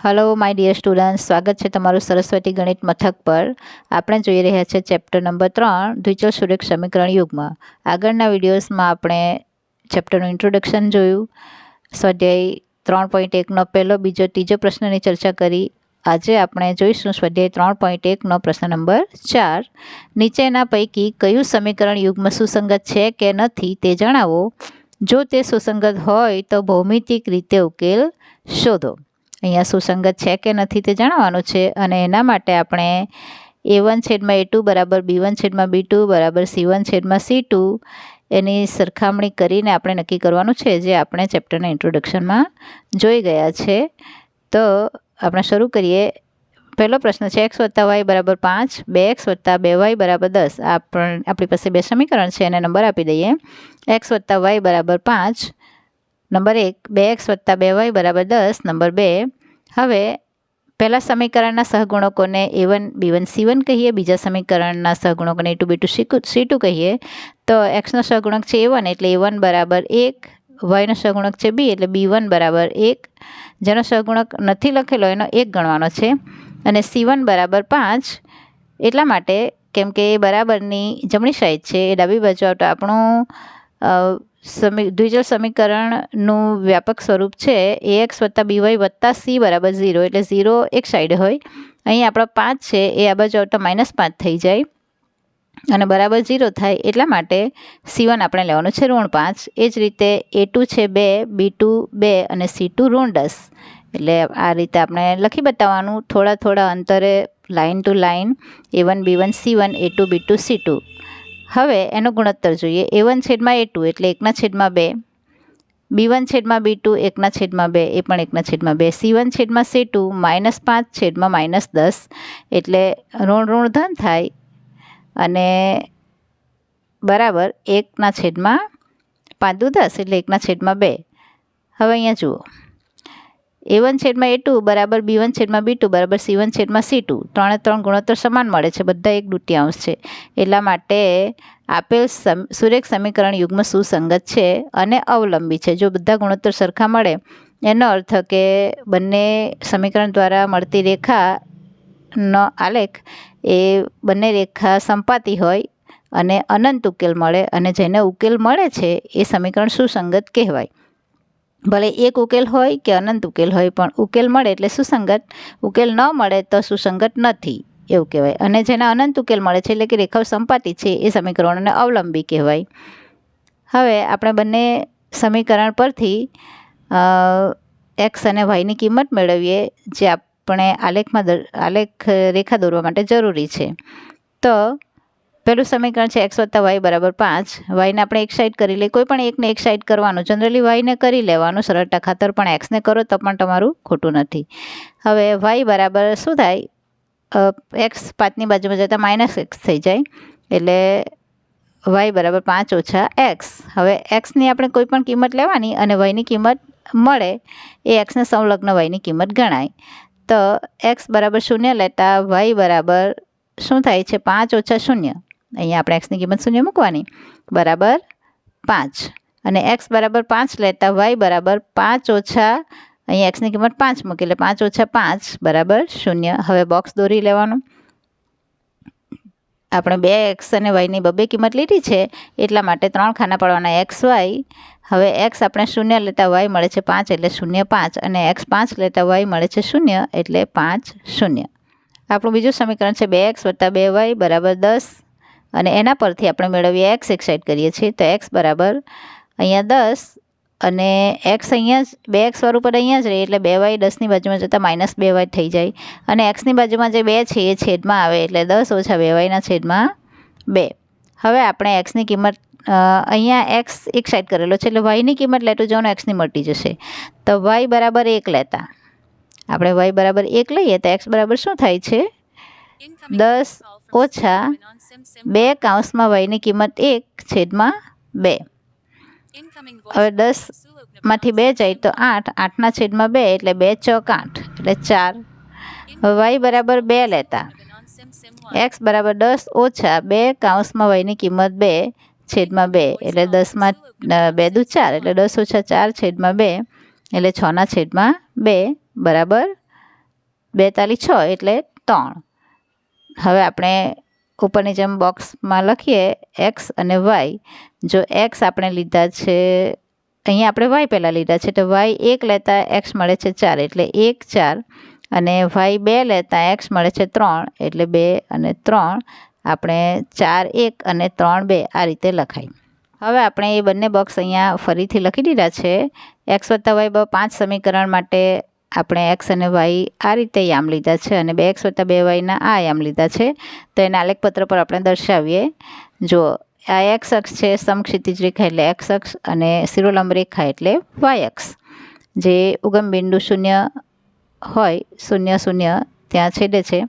Hello my dear students, स्वागत है तमारू सरस्वती गणित मथक पर। આપણે જોઈ રહ્યા છે ચેપ્ટર નંબર 3 દ્વિચલ સુરેખ સમીકરણ યુગમાં। આગળના વિડિયોઝમાં આપણે ચેપ્ટરનું ઇન્ટ્રોડક્શન જોયું, સ્વાધ્યાય 3.1 નો પહેલો, બીજો, ત્રીજો પ્રશ્નની ચર્ચા કરી। આજે આપણે જોઈશું સ્વાધ્યાય 3.1 નો પ્રશ્ન નંબર 4। નીચેના પૈકી કયું સમીકરણ યુગ્મ સુસંગત છે કે નથી તે જણાવો। જો તે સુસંગત હોય તો ભૌમિતિક રીતે ઉકેલ શોધો। અહીંયા સુસંગત છે કે નથી તે જણાવવાનું છે અને એના માટે આપણે a1/a2 બરાબર b1/b2 બરાબર c1/c2 એની સરખામણી કરીને આપણે નક્કી કરવાનું છે, જે આપણે ચેપ્ટરના ઇન્ટ્રોડક્શનમાં જોઈ ગયા છે। તો આપણે શરૂ કરીએ। પહેલો પ્રશ્ન છે x + y બરાબર 5, 2x + 2y બરાબર 10। આપણી પાસે બે સમીકરણ છે, એને નંબર આપી દઈએ। x + y બરાબર 5, નંબર 1, 2x + 2y બરાબર 10, નંબર 2। હવે પહેલા સમીકરણના સહગુણકોને a1 b1 c1 કહીએ, બીજા સમીકરણના સહગુણકોને a2 b2 c2 કહીએ। તો xનો સહગુણક છે a1 એટલે a1 બરાબર 1, yનો સહગુણક છે b એટલે b1 બરાબર 1, જેનો સહગુણક નથી લખેલો એનો 1 ગણવાનો છે, અને c1 બરાબર 5 એટલા માટે કેમ કે એ બરાબરની જમણી સાઈડ છે, એ ડાબી બાજુ આવતો આપણું દ્વિચલ સમીકરણનું વ્યાપક સ્વરૂપ છે ax + by + c બરાબર 0, એટલે 0 એક સાઈડે હોય। અહીં આપણો 5 છે એ આ બાજુ આવતા -5 થઈ જાય અને બરાબર 0 થાય, એટલા માટે c1 આપણે લેવાનું છે -5। એ જ રીતે a2 છે 2, b2 2 અને c2 -10, એટલે આ રીતે આપણે લખી બતાવવાનું થોડા અંતરે, line to line, a1 b1 c1 a2 b2 c2। હવે એનો ગુણોત્તર જોઈએ। a1/a2 એટલે 1/2, b1/b2 1/2 એ પણ 1/2, c1/c2 -5/-10 એટલે ઋણ ધન થાય અને બરાબર 1/5 10 એટલે 1/2। હવે અહીંયા જુઓ, a1/a2 બરાબર b1/b2 બરાબર c1/c2, 3 ગુણોત્તર સમાન મળે છે, બધા 1/2 છે, એટલા માટે આપેલ સુરેખ સમીકરણ યુગ્મ સુસંગત છે અને અવલંબી છે। જો બધા ગુણોત્તર સરખા મળે એનો અર્થ કે બંને સમીકરણ દ્વારા મળતી રેખાનો આલેખ એ બંને રેખા સંપાતી હોય અને અનંત ઉકેલ મળે, અને જેને ઉકેલ મળે છે એ સમીકરણ સુસંગત કહેવાય। ભલે એક ઉકેલ હોય કે અનંત ઉકેલ હોય, પણ ઉકેલ મળે એટલે સુસંગત, ઉકેલ ન મળે તો સુસંગત નથી એવું કહેવાય। અને જેના અનંત ઉકેલ મળે છે એટલે કે રેખાઓ સંપાતી છે એ સમીકરણોને અવલંબી કહેવાય। હવે આપણે બંને સમીકરણ પરથી એક્સ અને વાયની કિંમત મેળવીએ, જે આપણે આલેખ રેખા દોરવા માટે જરૂરી છે। તો પહેલું સમીકરણ છે x + y બરાબર 5, વાયને આપણે એક સાઈડ કરી લઈએ, કોઈ પણ એકને એક સાઈડ કરવાનું, જનરલી વાયને કરી લેવાનું સરળતા ખાતર, પણ એક્સને કરો તો પણ તમારું ખોટું નથી। હવે વાય બરાબર શું થાય, એક્સ 5ની બાજુમાં જતાં -x થઈ જાય, એટલે y બરાબર 5 - x। હવે એક્સની આપણે કોઈ પણ કિંમત લેવાની અને વાયની કિંમત મળે એ એક્સને સંલગ્ન વાયની કિંમત ગણાય। તો x બરાબર 0 લેતા y બરાબર શું થાય છે, 5 - 0, અહીંયા આપણે એક્સની કિંમત 0 મૂકવાની, બરાબર 5, અને x બરાબર 5 લેતા y બરાબર 5 - અહીંયા એક્સની કિંમત 5 મૂકી એટલે 5 - 5 બરાબર 0। હવે બોક્સ દોરી લેવાનું, આપણે બે એક્સ અને વાયની બબે કિંમત લીધી છે એટલા માટે 3 ખાના પાડવાના x y। હવે x આપણે 0 લેતા y મળે છે 5 એટલે 0 5, અને x 5 લેતા y મળે છે 0 એટલે 5 0। આપણું બીજું સમીકરણ છે 2x + 2y બરાબર 10, અને એના પરથી આપણે મેળવીએ x એક સાઈડ કરીએ છીએ, તો x બરાબર અહીંયા 10 અને x અહીંયા જ 2x વાળું પદ અહીંયા જ રહે એટલે 2y 10ની બાજુમાં જતાં -2y થઈ જાય, અને xની બાજુમાં જે 2 છે એ છેદમાં આવે એટલે 10 - 2y/2। હવે આપણે xની કિંમત અહીંયા x એક સાઈડ કરેલો છે એટલે yની કિંમત લેતું જવાનું, xની મળતી જશે। તો y બરાબર 1 લેતા આપણે y બરાબર 1 લઈએ તો x બરાબર શું થાય છે, 10 - 2 yની કિંમત 1/2। હવે 10માંથી 2 જાય તો 8, 8/2 એટલે 2 × 8 એટલે 4। હવે y બરાબર 2 લેતા x બરાબર 10 - 2 yની કિંમત 2/2 એટલે 10/2 4 એટલે 10 - 4/2 એટલે 6/2 બરાબર 2 તાલી 6 એટલે 3. હવે આપણે ઉપરની જેમ બોક્સમાં લખીએ એક્સ અને વાય. જો એક્સ આપણે લીધા છે, અહીંયા આપણે વાય પહેલાં લીધા છે, તો વાય 1 લેતા એક્સ મળે છે 4 એટલે 1 4, અને વાય 2 લેતા એક્સ મળે છે 3 એટલે 2 અને 3. આપણે 4 1 અને 3 2 આ રીતે લખાય. હવે આપણે એ બંને બોક્સ અહીંયા ફરીથી લખી દીધા છે. એક્સ વત્તા વાય 5 સમીકરણ માટે આપણે એક્સ અને વાય આ રીતે યામ લીધા છે અને 2x વત્તા 2yના આ યામ લીધા છે. તો એના આલેખપત્ર પર આપણે દર્શાવીએ. જો આ એક્સ અક્ષ છે, સમક્ષિતિજ રેખા એટલે એક્સ અક્ષ, અને શિરોલંબ રેખા એટલે વાય અક્ષ. જે ઉગમ બિંદુ 0 હોય, 0 0 ત્યાં છેદે છે,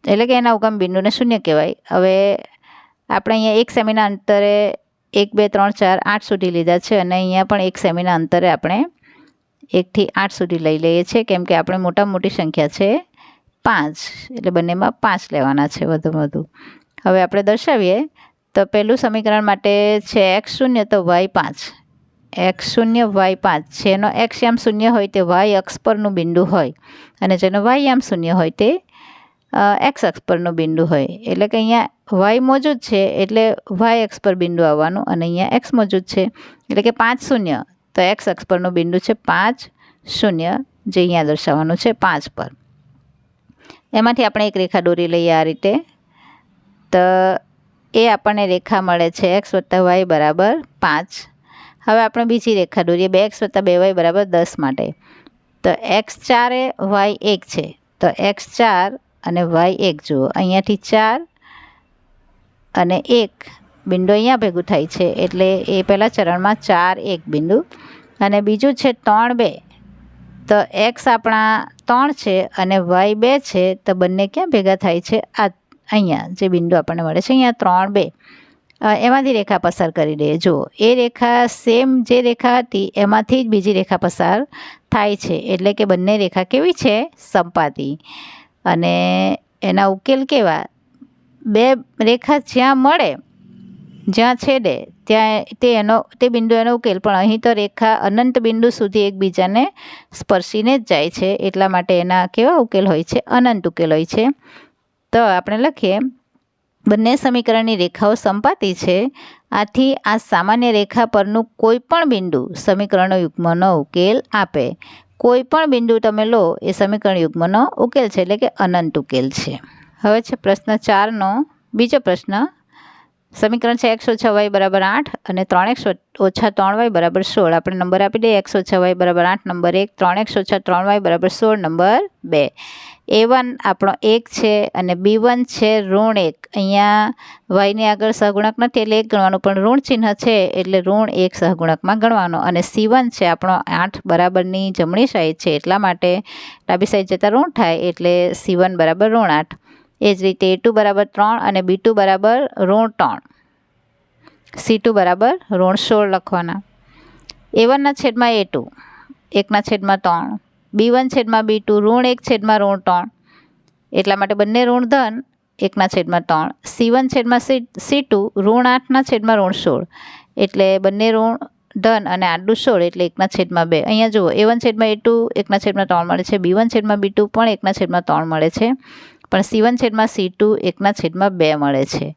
એટલે કે એના ઉગમ બિંદુને 0 કહેવાય. હવે આપણે અહીંયા 1 સેમીના અંતરે 1 2 3 4 8 સુધી લીધા છે, અને અહીંયા પણ 1 સેમીના અંતરે આપણે 1 થી 8 સુધી લઈ લઈએ છીએ, કેમ કે આપણે મોટામાં મોટી સંખ્યા છે 5, એટલે બંનેમાં 5 લેવાના છે વધુમાં વધુ. હવે આપણે દર્શાવીએ તો પહેલું સમીકરણ માટે છે એક્સ 0 તો વાય 5. એક્સ 0 વાય 5, જેનો એક્સ યામ 0 હોય તે વાય અક્ષ પરનું બિંદુ હોય, અને જેનો વાય યામ 0 હોય તે એક્સ અક્ષ પરનું બિંદુ હોય. એટલે કે અહીંયા વાય મોજૂદ છે એટલે વાય અક્ષ પર બિંદુ આવવાનું, અને અહીંયા એક્સ મોજૂદ છે એટલે કે 5 0, તો એક્સ અક્ષ પરનું બિંદુ છે 5 0, જે અહીંયા દર્શાવવાનું છે 5 પર. એમાંથી આપણે એક રેખા દોરી લઈએ આ રીતે. તો એ આપણને રેખા મળે છે એક્સ વત્તા વાય બરાબર 5. હવે આપણે બીજી રેખા દોરીએ 2x વત્તા 2y બરાબર 10 માટે. તો એક્સ 4 વાય 1 છે, તો એક્સ 4 અને વાય 1 જુઓ, અહીંયાથી 4 અને 1 બિંદુ અહીંયા ભેગું થાય છે, એટલે એ પહેલાં ચરણમાં 4 1 બિંદુ, અને બીજું છે 3 2. તો એક્સ આપણા 3 છે અને વાય 2 છે, તો બંને ક્યાં ભેગા થાય છે? આ અહીંયા જે બિંદુ આપણને મળે છે, અહીંયા 3 2. એમાંથી રેખા પસાર કરી દઈએ. જુઓ, એ રેખા સેમ જે રેખા હતી એમાંથી જ બીજી રેખા પસાર થાય છે, એટલે કે બંને રેખા કેવી છે? સંપાતી. અને એના ઉકેલ કેવા? બે રેખા જ્યાં મળે, જ્યાં છેદે ત્યાં તે બિંદુ એનો ઉકેલ. પણ અહીં તો રેખા અનંત બિંદુ સુધી એકબીજાને સ્પર્શીને જ જાય છે, એટલા માટે એના કેવા ઉકેલ હોય છે? અનંત ઉકેલ હોય છે. તો આપણે લખીએ, બંને સમીકરણની રેખાઓ સંપાતી છે, આથી આ સામાન્ય રેખા પરનું કોઈ પણ બિંદુ સમીકરણ યુગ્મનો ઉકેલ આપે. કોઈ પણ બિંદુ તમે લો એ સમીકરણ યુગ્મનો ઉકેલ છે, એટલે કે અનંત ઉકેલ છે. હવે છે પ્રશ્ન 4નો બીજો પ્રશ્ન. સમીકરણ છે એક્સ ઓછા વાય બરાબર 8 અને 3x ઓછા 3y બરાબર 16. આપણે નંબર આપી દઈએ. એક્સ ઓછા વાય બરાબર 8 નંબર 1, 3x ઓછા 3y બરાબર 16 નંબર 2. A1 આપણો 1 છે અને B1 છે ઋણ 1. અહીંયા વાયની આગળ સહગુણક નથી એટલે 1 ગણવાનું, પણ ઋણ ચિહ્ન છે એટલે ઋણ 1 સહગુણકમાં ગણવાનો. અને C1 છે આપણો 8 બરાબરની જમણી સાઈડ છે, એટલા માટે ડાબી સાઈડ જતાં ઋણ થાય, એટલે C1 બરાબર ઋણ 8. એ જ રીતે A2 બરાબર 3 અને B2 બરાબર ઋણ 3. C2 બરાબર ઋણ 16 લખવાના. A1 છેદમાં A2 1 છેદમાં 3, B1 છેદમાં B2 ઋણ 1 છેદમાં ઋણ 3, એટલા માટે બંને ઋણ ધન 1 છેદમાં 3. C1 છેદમાં C2 ઋણ 8 છેદમાં ઋણ 16, એટલે બંને ઋણ ધન અને આડું 16, એટલે 1 છેદમાં 2. અહીંયા જુઓ, A1 છેદમાં A2 1 છેદમાં 3 મળે છે, B1 છેદમાં B2 પણ 1 છેદમાં 3 મળે છે, પણ C1 છેદમાં C2 1 છેદમાં 2 મળે છે.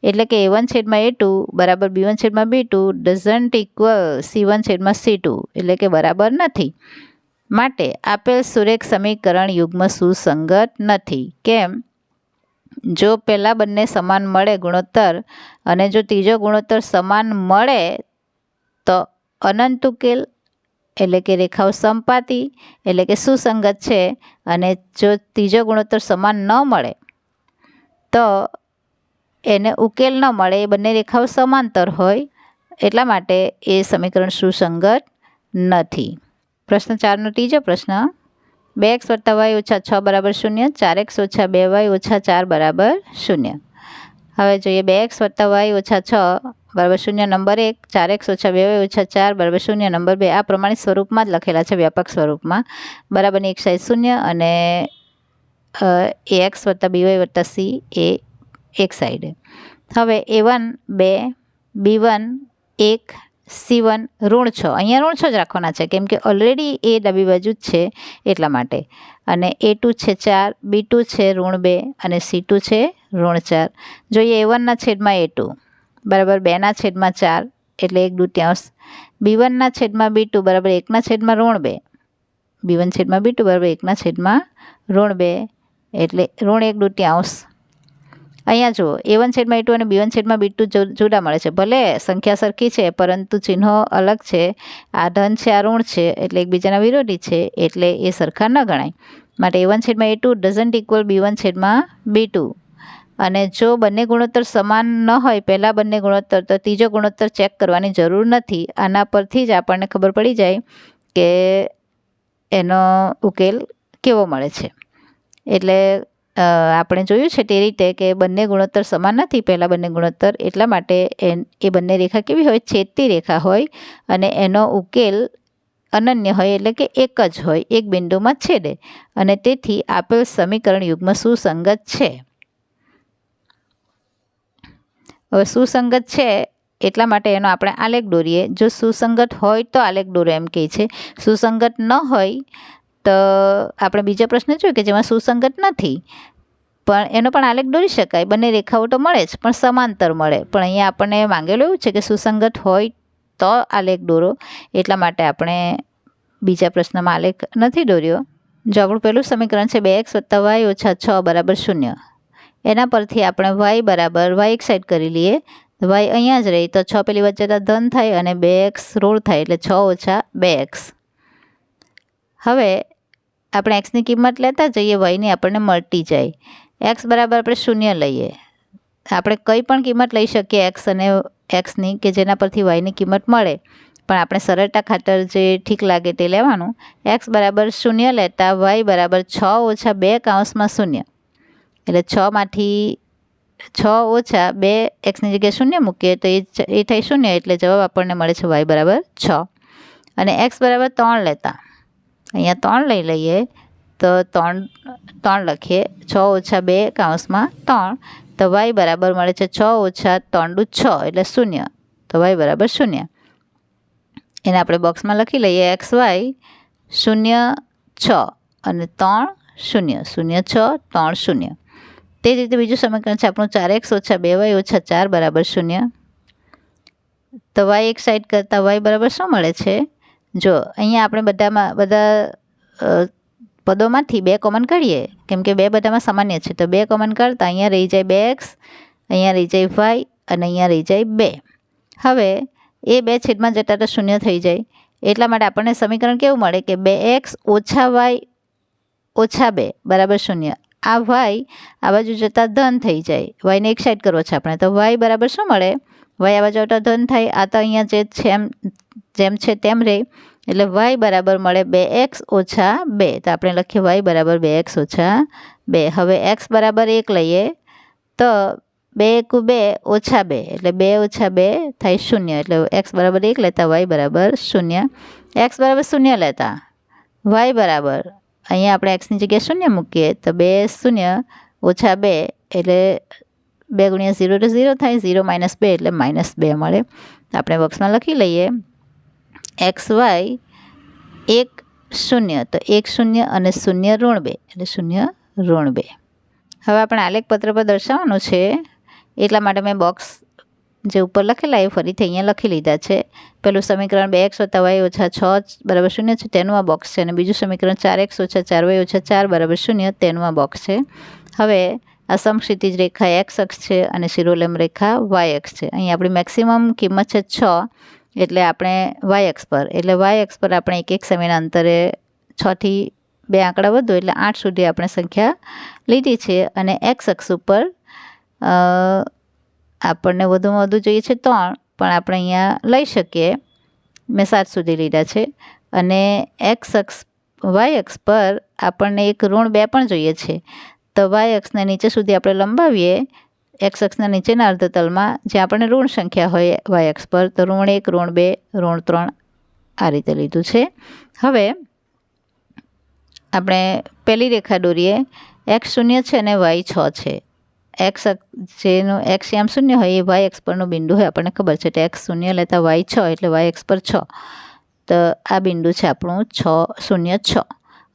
એટલે કે A1 છેદમાં A2 બરાબર B1 છેદમાં B2 ડઝન્ટ ઇક્વલ C1 છેદમાં C2, એટલે કે બરાબર નથી. માટે આપેલ સુરેખ સમીકરણ યુગ્મ સુસંગત નથી. કેમ? જો પહેલાં બંને સમાન મળે ગુણોત્તર, અને જો ત્રીજો ગુણોત્તર સમાન મળે તો અનંત ઉકેલ, એટલે કે રેખાઓ સંપાતી, એટલે કે સુસંગત છે. અને જો ત્રીજો ગુણોત્તર સમાન ન મળે તો એને ઉકેલ ન મળે, એ બંને રેખાઓ સમાંતર હોય, એટલા માટે એ સમીકરણ સુસંગત નથી. પ્રશ્ન 4નો ત્રીજો પ્રશ્ન. 2x વત્તા વાય ઓછા 6 બરાબર 0, 4x ઓછા 2y ઓછા 4 બરાબર 0. હવે જોઈએ, 2x વત્તા વાય ઓછા 6 બરાબર 0 નંબર 1, 4x ઓછા 2y ઓછા 4 બરાબર 0 નંબર 2. આ પ્રમાણિત સ્વરૂપમાં જ લખેલા છે, વ્યાપક સ્વરૂપમાં. બરાબરની એક સાઈડ 0 અને ax વત્તા by વત્તા c એ એક સાઈડે. હવે A1 2, B1 1, C1 ઋણ 6, અહીંયા ઋણ 6 જ રાખવાના છે કેમ કે ઓલરેડી એ ડાબી બાજુ જ છે એટલા માટે. અને A2 છે 4, B2 છે ઋણ 2 અને C2 છે ઋણ 4. જોઈએ A1 છેદમાં A2 બરાબર 2 છેદમાં 4 એટલે 1/2. B1 છેદમાં B2 બરાબર 1 છેદમાં ઋણ 2. B1 છેદમાં B2 બરાબર 1 છેદમાં ઋણ 2 એટલે ઋણ 1/2. અહીંયા જુઓ A1 છેદમાં A2 અને B1 છેદમાં B2 જુદા મળે છે. ભલે સંખ્યા સરખી છે પરંતુ ચિહ્નો અલગ છે. આ ધન છે, આ ઋણ છે એટલે એકબીજાના વિરોધી છે એટલે એ સરખા ન ગણાય. માટે A1 છેદમાં A2 ડઝન્ટ ઇક્વલ B1 છેદમાં B2. અને જો બંને ગુણોત્તર સમાન ન હોય પહેલાં બંને ગુણોત્તર તો ત્રીજો ગુણોત્તર ચેક કરવાની જરૂર નથી. આના પરથી જ આપણને ખબર પડી જાય કે એનો ઉકેલ કેવો મળે છે. એટલે આપણે જોયું છે તે રીતે કે બંને ગુણોત્તર સમાન નથી પહેલાં બંને ગુણોત્તર, એટલા માટે એ બંને રેખા કેવી હોય? છેદતી રેખા હોય અને એનો ઉકેલ અનન્ય હોય એટલે કે એક જ હોય, એક બિંદુમાં છેદે અને તેથી આપેલ સમીકરણ યુગ્મ સુસંગત છે. હવે સુસંગત છે એટલા માટે એનો આપણે આલેખ દોરીએ. જો સુસંગત હોય તો આલેખ દોરો એમ કહે છે. સુસંગત ન હોય તો આપણે બીજા પ્રશ્ન જોયું કે જેમાં સુસંગત નથી પણ એનો પણ આલેખ દોરી શકાય. બંને રેખાઓ તો મળે જ પણ સમાંતર મળે. પણ અહીંયા આપણને માંગેલું એવું છે કે સુસંગત હોય તો આલેખ દોરો, એટલા માટે આપણે બીજા પ્રશ્નમાં આલેખ નથી દોર્યો. જો આપણું પહેલું સમીકરણ છે 2x + y - 6 = 0. એના પરથી આપણે y બરાબર y એક સાઈડ કરી લઈએ. y અહીંયા જ રહી તો 6 પેલી વચ્ચે ધન થાય અને 2x ઋણ થાય એટલે 6 - 2x. હવે આપણે xની કિંમત લેતા જઈએ, yની આપણને મળતી જાય. x બરાબર આપણે 0 લઈએ. આપણે કંઈ પણ કિંમત લઈ શકીએ x અને xની કે જેના પરથી yની કિંમત મળે, પણ આપણે સરળતા ખાતર જે ઠીક લાગે તે લેવાનું. x બરાબર 0 લેતા y બરાબર 6 - 2 કૌંસમાં 0 એટલે 6 માંથી 6 - 2 xની જગ્યાએ 0 મૂકીએ તો એ થાય 0 એટલે જવાબ આપણને મળે છે y બરાબર 6. અને x બરાબર 3 લેતા અહીંયા 3 લઈ લઈએ તો 3 લખીએ. 6 - 2 કૌંસમાં 3 તો y બરાબર મળે છે 6 - 3 = 6 એટલે 0 તો y બરાબર 0. એને આપણે બોક્સમાં લખી લઈએ xy 0 6 અને 3 0 0 6 3 0. તે જ રીતે બીજું સમીકરણ છે આપણું 4x - 2y - 4 બરાબર 0. તો y એક સાઈડ કરતાં y બરાબર શું મળે છે? જો અહીંયા આપણે બધા પદોમાંથી 2 કોમન કાઢીએ કેમ કે 2 બધામાં સામાન્ય છે તો 2 કોમન કાઢતા અહીંયા રહી જાય 2x, અહીંયા રહી જાય y અને અહીંયા રહી જાય 2. હવે એ 2 છેદમાં જતા તો 0 થઈ જાય. એટલા માટે આપણને સમીકરણ કેવું મળે કે 2x - y - 2 બરાબર 0. આ y આ બાજુ જતાં ધન થઈ જાય. yને એક સાઈડ કરવો છે આપણે તો y બરાબર શું મળે? y આ બાજુ આવતા ધન થાય. આ તો અહીંયા જેમ છે તેમ રહે એટલે y બરાબર મળે 2x - 2. તો આપણે લખીએ y બરાબર 2x - 2. હવે x બરાબર 1 લઈએ તો 2 × 2 - 2 એટલે 2 - 2 થાય 0 એટલે x બરાબર 1 લેતા y બરાબર 0. x બરાબર 0 લેતા y બરાબર અહીંયા આપણે xની જગ્યાએ 0 મૂકીએ તો 2 0 - 2 એટલે 2 × 0 તો 0 થાય. 0 - 2 એટલે -2 મળે. આપણે બોક્સમાં લખી લઈએ xy 1 0 તો 1 0 અને 0 ઋણ 2 એટલે 0 ઋણ 2. હવે આપણે આલેખ પત્ર પર દર્શાવવાનું છે એટલા માટે મેં બોક્સ જે ઉપર લખેલા એ ફરીથી અહીંયા લખી લીધા છે. પહેલું સમીકરણ 2x + y - 6 બરાબર 0 છે તેનું આ બોક્સ છે અને બીજું સમીકરણ 4x - 4y - 4 બરાબર 0 તેનું આ બોક્સ છે. હવે આ સમક્ષિતિજ રેખા x અક્ષ છે અને શિરોલંબ રેખા y અક્ષ છે. અહીં આપણી મેક્સિમમ કિંમત છે 6 એટલે આપણે y અક્ષ પર આપણે 1 સેમીના અંતરે 6 થી 2 આંકડા વધુ એટલે 8 સુધી આપણે સંખ્યા લીધી છે અને x અક્ષ ઉપર આપણને વધુમાં વધુ જોઈએ છે 3 પણ આપણે અહીંયા લઈ શકીએ. મેં 7 સુધી લીધા છે અને y અક્ષ પર આપણને એક ઋણ 2 પણ જોઈએ છે તો y અક્ષને નીચે સુધી આપણે લંબાવીએ x અક્ષના નીચેના અર્ધતલમાં જ્યાં આપણને ઋણ સંખ્યા હોય y અક્ષ પર તો ઋણ 1 ઋણ 2 ઋણ 3 આ રીતે લીધું છે. હવે આપણે પહેલી રેખા દોરીએ. x 0 છે અને y 6 છે એક્સ જેનું એક્સ યામ શૂન્ય હોય એ વાય એક્સ પરનું બિંદુ હોય, આપણને ખબર છે. એટલે એક્સ શૂન્ય લેતા વાય 6 એટલે વાય એક્સ પર 6. તો આ બિંદુ છે આપણું 6 0 6.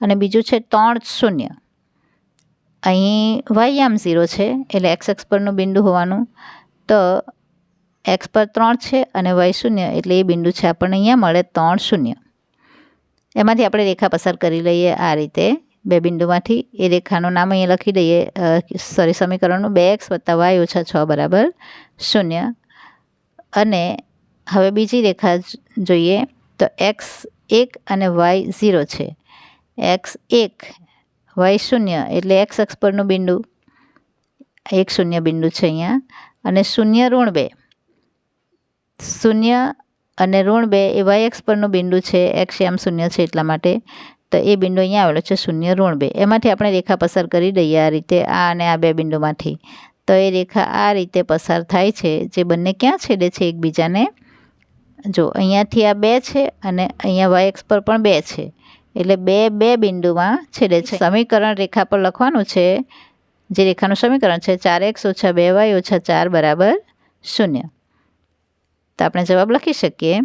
અને બીજું છે 3 0. અહીં વાય યામ 0 છે એટલે એક્સ એક્સ પરનું બિંદુ હોવાનું. તો એક્સ પર 3 છે અને વાય 0 એટલે એ બિંદુ છે આપણને અહીંયા મળે 3 0. એમાંથી આપણે રેખા પસાર કરી લઈએ આ રીતે બે બિંદુમાંથી. એ રેખાનું નામ અહીંયા લખી દઈએ, સમીકરણનું 2x + y - 6 = 0. અને હવે બીજી રેખા જોઈએ તો x1 અને y0 છે. x1 y0 એટલે x અક્ષ પરનું બિંદુ, 1 0 બિંદુ છે અહીંયા. અને 0 - 2 0 અને -2 એ y અક્ષ પરનું બિંદુ છે, x યામ 0 છે એટલા માટે. તો એ બિંદુ અહીંયા આવેલો છે 0 - 2. એમાંથી આપણે રેખા પસાર કરી દઈએ આ રીતે, આ અને આ બે બિંદુમાંથી. તો એ રેખા આ રીતે પસાર થાય છે, જે બંને ક્યાં છેદે છે એકબીજાને. જો અહીંયાથી આ 2 છે અને અહીંયા વાય એક્સ પર પણ 2 છે એટલે બે બિંદુમાં છેદે છે. સમીકરણ રેખા પર લખવાનું છે, જે રેખાનું સમીકરણ છે 4x - 2y - 4 = 0. તો આપણે જવાબ લખી શકીએ.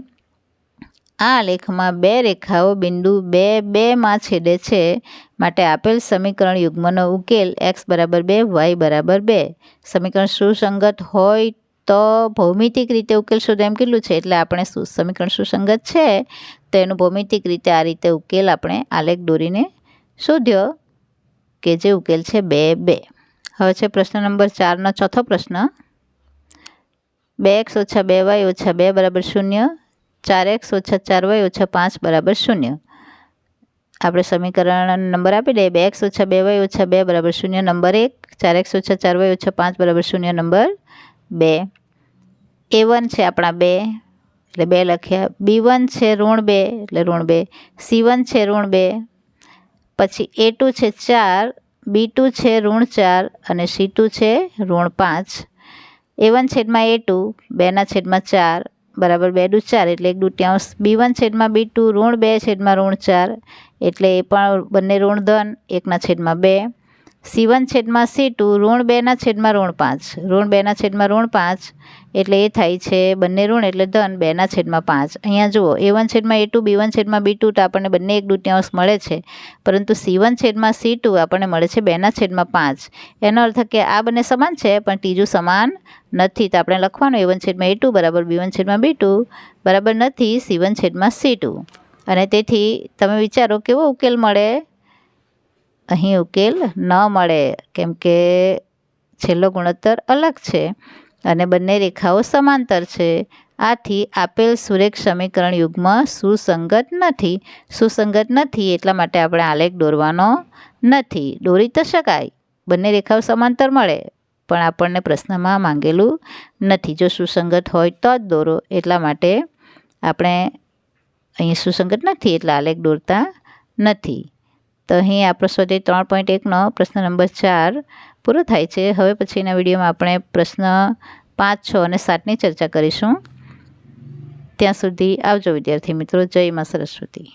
આ લેખમાં બે રેખાઓ બિંદુ 2 2માં છેદે છે, માટે આપેલ સમીકરણ યુગ્મનો ઉકેલ x = 2 y = 2. સમીકરણ સુસંગત હોય તો ભૌમિતિક રીતે ઉકેલ શોધો એમ કેટલું છે, એટલે આપણે સમીકરણ સુસંગત છે તો એનું ભૌમિતિક રીતે આ રીતે ઉકેલ આપણે આલેખ દોરીને શોધ્યો કે જે ઉકેલ છે 2 2. હવે છે પ્રશ્ન નંબર 4નો ચોથો પ્રશ્ન. 2x - 2y - 2 = 0. 4x - 4y - 5 = 0. આપણે સમીકરણ નંબર આપી દઈએ. 2x - 2y - 2 = 0 number 1, 4x - 4y - 5 = 0 number 2. a1 છે આપણા 2 એટલે 2 લખ્યા. b1 છે -2 એટલે -2. c1 છે -2. પછી a2 છે 4, b2 છે -4 અને c2 છે -5. a1/a2 2/4 બરાબર 2 દૂ 4 એટલે 1/2. b1/b2 -2/4 એટલે એ પણ બંને ઋણ ધન 1/2. c1/c2 -2/5 2/5 એટલે એ થાય છે બંને ઋણ એટલે ધન 2/5. અહીંયા જુઓ a1/a2 b1/b2 તો આપણને બંને 1/2 મળે છે, પરંતુ c1/c2 આપણને મળે છે 2/5. એનો અર્થ કે આ બંને સમાન છે પણ ત્રીજું સમાન નથી. તો આપણે લખવાનું a1/a2 = b1/b2 બરાબર નથી c1/c2. અને તેથી તમે વિચારો કેવો ઉકેલ મળે? અહીં ઉકેલ ન મળે, કેમ કે છેલ્લો ગુણોત્તર અલગ છે અને બંને રેખાઓ સમાંતર છે. આથી આપેલ સુરેખ સમીકરણ યુગ્મ સુસંગત નથી એટલા માટે આપણે આલેખ દોરવાનો નથી. દોરી તો શકાય, બંને રેખાઓ સમાંતર મળે, પણ આપણને પ્રશ્નમાં માંગેલું નથી. જો સુસંગત હોય તો જ દોરો, એટલા માટે આપણે અહીં સુસંગત નથી એટલે આલેખ દોરતા નથી. તો અહીં આપણો સ્વાધ્યાય 3.1નો પ્રશ્ન નંબર 4 પૂરો થાય છે. હવે પછીના વિડીયોમાં આપણે પ્રશ્ન 5, 6 અને 7ની ચર્ચા કરીશું. ત્યાં સુધી આવજો વિદ્યાર્થી મિત્રો. જય મા સરસ્વતી.